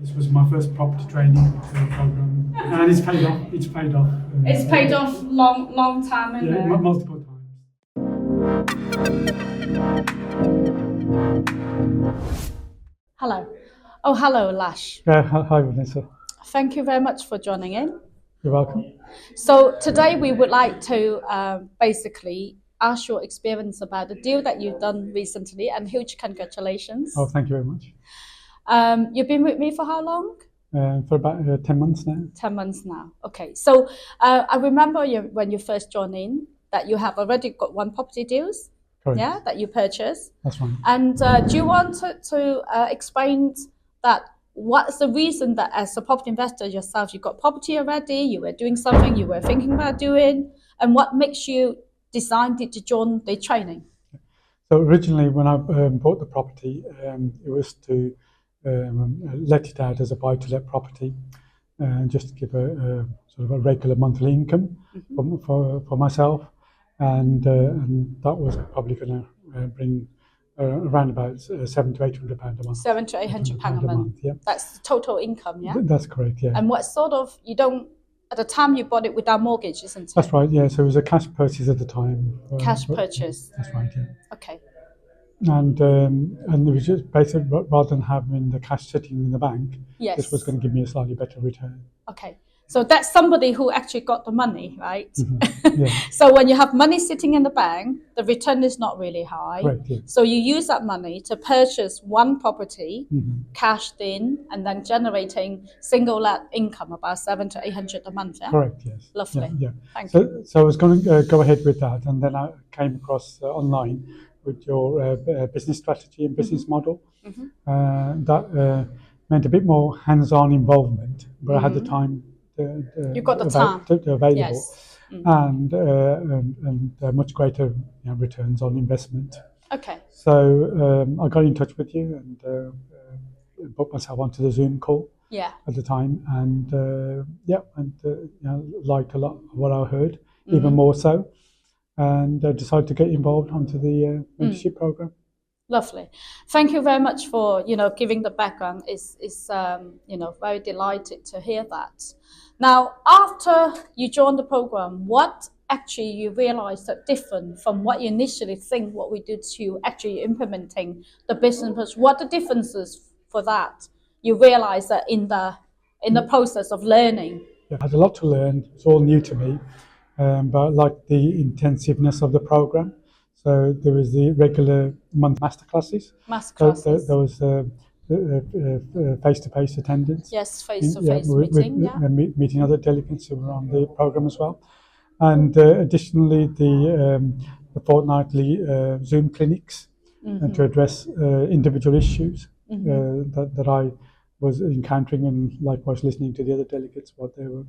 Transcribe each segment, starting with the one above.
This was my first property training program, and it's paid off. It's paid off. It's paid off long time, isn't yeah, it? multiple times. Hello. Oh, hello, Lash. Hi, Vanessa. Thank you very much for joining in. You're welcome. So today we would like to basically ask your experience about the deal that you've done recently, and huge congratulations. Oh, thank you very much. You've been with me for how long? For about 10 months now. 10 months now. Okay. So I remember when you first joined in that you have already got one property deals. Correct. Yeah, that you purchased. That's right. And do you want to explain that what's the reason that as a property investor yourself, you got property already, you were doing something you were thinking about doing, and what makes you decided to join the training? So originally when I bought the property, it was to let it out as a buy-to-let property, just to give a sort of a regular monthly income for myself, and that was probably going to bring around about £700 to £800 a month. £700 to £800 a month. Yeah, that's the total income. Yeah, that's correct. Yeah. And what sort of at the time you bought it without mortgage, isn't it? That's right. Yeah. So it was a cash purchase at the time. Cash purchase. That's right. Yeah. Okay. And it was just basically rather than having the cash sitting in the bank, yes, this was going to give me a slightly better return. Okay, so that's somebody who actually got the money, right? Mm-hmm. Yeah. So when you have money sitting in the bank, the return is not really high. Correct, yeah. So you use that money to purchase one property, cashed in, and then generating single let income about £700 to £800 a month. Yeah? Correct. Yes. Lovely. Yeah. Thank you. So I was going to go ahead with that, and then I came across online with your business strategy and business model. That meant a bit more hands-on involvement, but I had the time. You got the time available, yes. and much greater returns on investment. Okay. So I got in touch with you and put myself onto the Zoom call. Yeah. At the time, and liked a lot of what I heard, even more so, and decided to get involved onto the mentorship program. Lovely. Thank you very much for giving the background. Is very delighted to hear that. Now, after you joined the program, what actually you realized that different from what you initially think what we do to actually implementing the business? What the differences for that you realize that in the process of learning? Yeah, I had a lot to learn. It's all new to me, but I liked the intensiveness of the program. So there was the regular month masterclasses. Masterclasses. There was face-to-face attendance. Yes, face-to-face meeting. Meeting other delegates who were on the program as well, and additionally the fortnightly Zoom clinics to address individual issues that I was encountering, and likewise listening to the other delegates what they were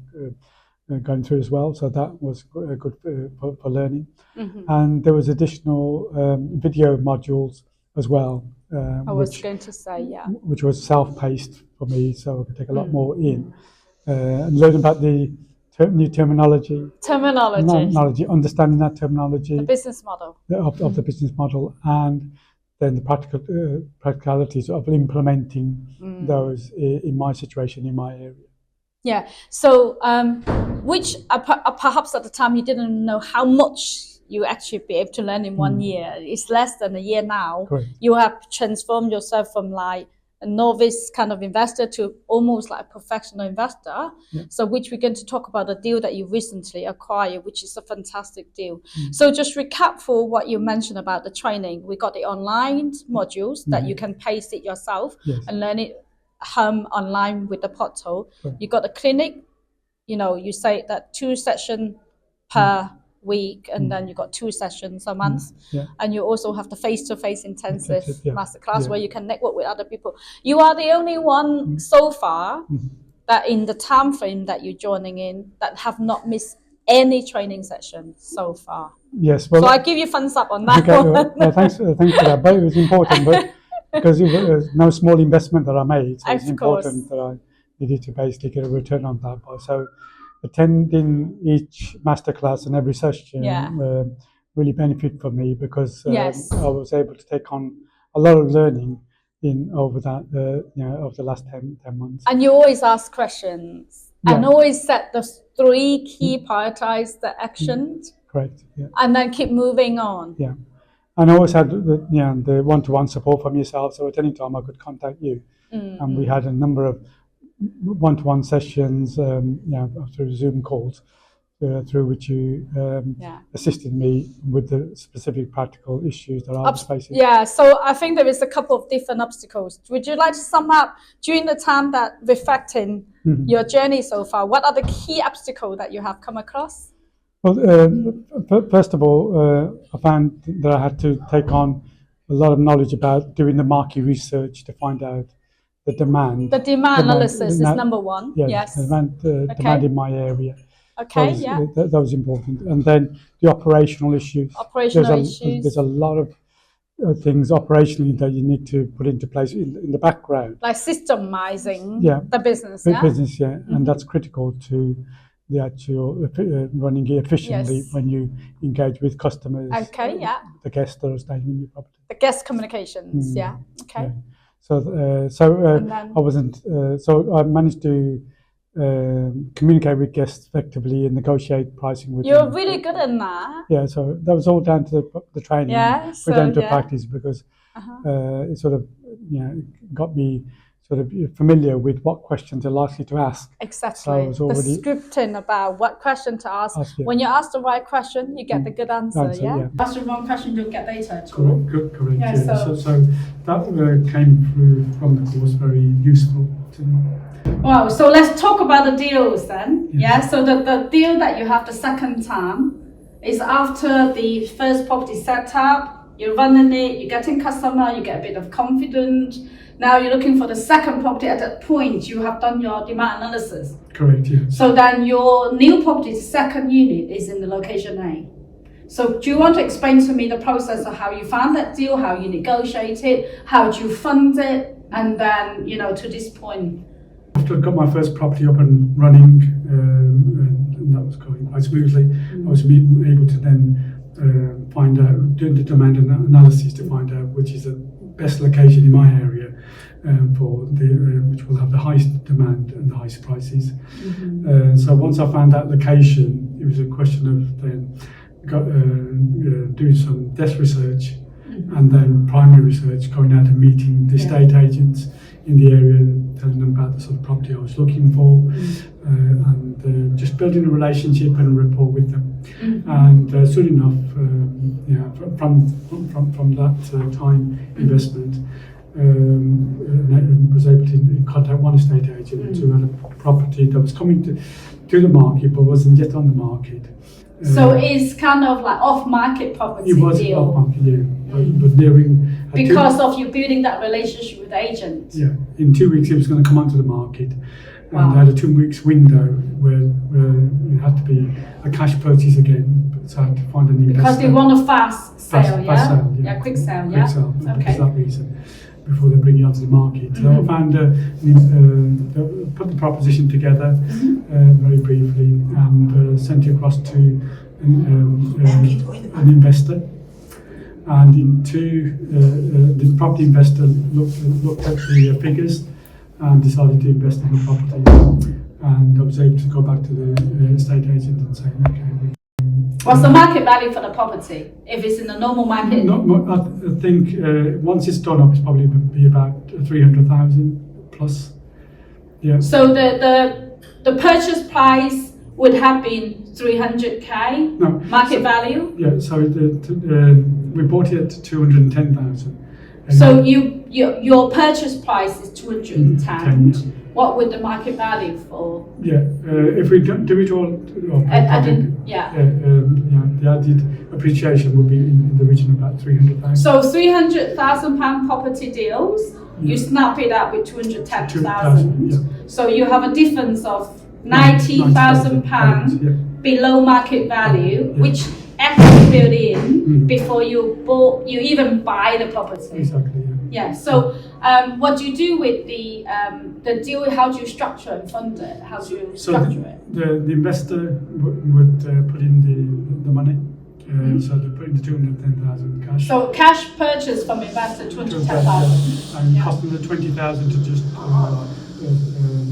going through as well. So that was good for learning. And there was additional video modules as well. I was going to say, yeah. Which was self-paced for me, so I could take a lot more in and learn about the new terminology, understanding that terminology, the business model of the business model, and then the practicalities of implementing those in my situation, in my area. Yeah. So, which perhaps at the time you didn't know how much you actually be able to learn in 1 year. It's less than a year now. Correct. You have transformed yourself from like a novice kind of investor to almost like a professional investor. Yeah. So, which we're going to talk about the deal that you recently acquired, which is a fantastic deal. So, just recap for what you mentioned about the training. We got the online modules that you can paste it yourself and learn it online with the portal. You got the clinic, you say that 2 sessions per week, and then you got 2 sessions a month. And you also have the face-to-face intensive masterclass where you can network with other people. You are the only one so far that in the time frame that you're joining in that have not missed any training session so far. Yes. Well, so I give you thumbs up on that one. Well, thanks for that. But it was important, but because it was no small investment that I made, so it's important that I needed to basically get a return on that. So attending each masterclass and every session really benefited for me, because I was able to take on a lot of learning in over that over the last 10 months. And you always ask questions and always set the 3 key prioritize the actions. Correct. Yeah. And then keep moving on. Yeah. And I always had the one-to-one support from yourself, so at any time I could contact you. And we had a number of one-to-one sessions, through Zoom calls, through which you assisted me with the specific practical issues that I was facing. Yeah, so I think there is a couple of different obstacles. Would you like to sum up during the time that reflecting your journey so far? What are the key obstacles that you have come across? Well, first of all, I found that I had to take on a lot of knowledge about doing the market research to find out the demand. The demand analysis is number 1. Yes. The demand in my area. Okay, that was important. And then the operational issues. There's a lot of things operationally that you need to put into place in the background. Like systemizing the business, business, and that's critical to the actual running it efficiently when you engage with customers. Okay, the guests that are staying in your property. The guest communications, okay. Yeah. So I managed to communicate with guests effectively and negotiate pricing with them. You're really good at that. Yeah, so that was all down to the training. Down to practice, because it sort of got me sort of familiar with what questions are likely to ask. Exactly. So the scripting about what question to ask. When you ask the right question, you get the good answer. Ask the wrong question, you'll get data. Correct. Yeah. So that came through from the course, very useful to me. Wow. So let's talk about the deals then. So the deal that you have the second time is after the first property set up, you're running it, you're getting customer, you get a bit of confidence. Now you're looking for the second property. At that point, you have done your demand analysis. Correct, yes. So then your new property's second unit is in the location A. So do you want to explain to me the process of how you found that deal, how you negotiate it, how do you fund it, and then, to this point? After I got my first property up and running, and that was going quite smoothly, I was able to then find out, do the demand analysis to find out which is the best location in my area for which will have the highest demand and the highest prices. So once I found that location, it was a question of then doing some desk research and then primary research, going out and meeting the estate agents in the area, telling them about the sort of property I was looking for, and just building a relationship and a rapport with them. And soon enough, from that time investment, was able to contact one estate agent who had a property that was coming to the market but wasn't yet on the market. So it's kind of like off-market property deal. It was off-market, but nearing. Because of you building that relationship with the agent. Yeah, in 2 weeks it was going to come onto the market, and I had a 2 weeks window where it had to be a cash purchase again. So I had to find an investor. Because they want a fast sale, fast sale, quick sale, Quick sale, okay. For that reason, before they bring it onto the market. So I found, put the proposition together very briefly and sent it across to an investor. And the property investor looked at the figures and decided to invest in the property. And I was able to go back to the estate agent and say, okay. What's the market value for the property if it's in the normal market? I think once it's done up, it's probably be about 300,000 plus. Yeah. So the purchase price would have been 300k market value. Yeah. So we bought it at 210,000. So your purchase price is 210. What would the market value for? Yeah, if we don't do it all, the added appreciation would be in the region of about 300,000. So £300,000 property deals, you snap it up with 210,000. So you have a difference of £90,000 below market value, which equity built in before you even buy the property. Exactly. Yeah. So what do you do with the deal? How do you structure and fund it? How do you structure it? The investor would put in the money, So they put in the 210,000 cash. So cash purchase from investor 210,000. And costing the 20,000 to just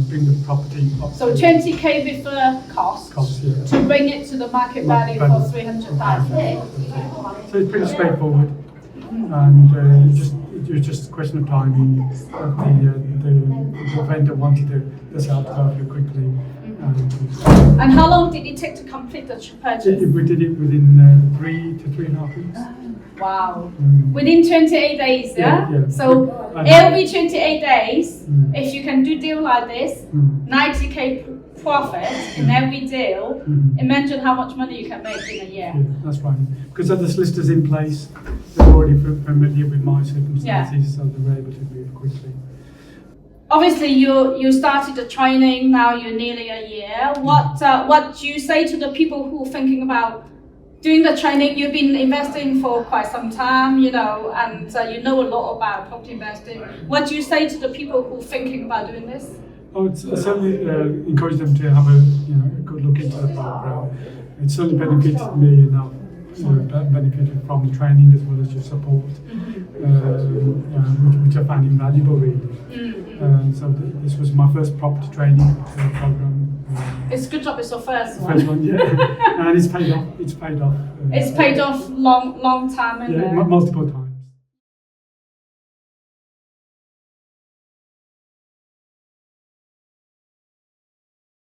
bring the property up. So 20k before cost to bring it to the market value for 300,000. So it's pretty straightforward, and it was just a question of timing. The vendor wanted the sale to go through quickly. And how long did it take to complete the purchase? We did it within 3 to 3.5 weeks. Wow. Within 28 days, yeah? Yeah. So it'll be 28 days. If you can do deal like this, 90k profit in every deal, imagine how much money you can make in a year. Yeah, that's right. Because the solicitors in place, they're already familiar with my circumstances, so they were able to move quickly. Obviously, you started the training, now you're nearly a year. What do you say to the people who are thinking about doing the training? You've been investing for quite some time, you know, and you know a lot about property investing. What do you say to the people who are thinking about doing this? I certainly encourage them to have a good look into the program. It certainly benefited me enough. Benefited from the training as well as your support, which I found invaluable really. So this was my first property training program. It's a good job it's your first one. First one, yeah. And it's paid off. It's paid off. It's paid off long time, isn't it? Multiple times.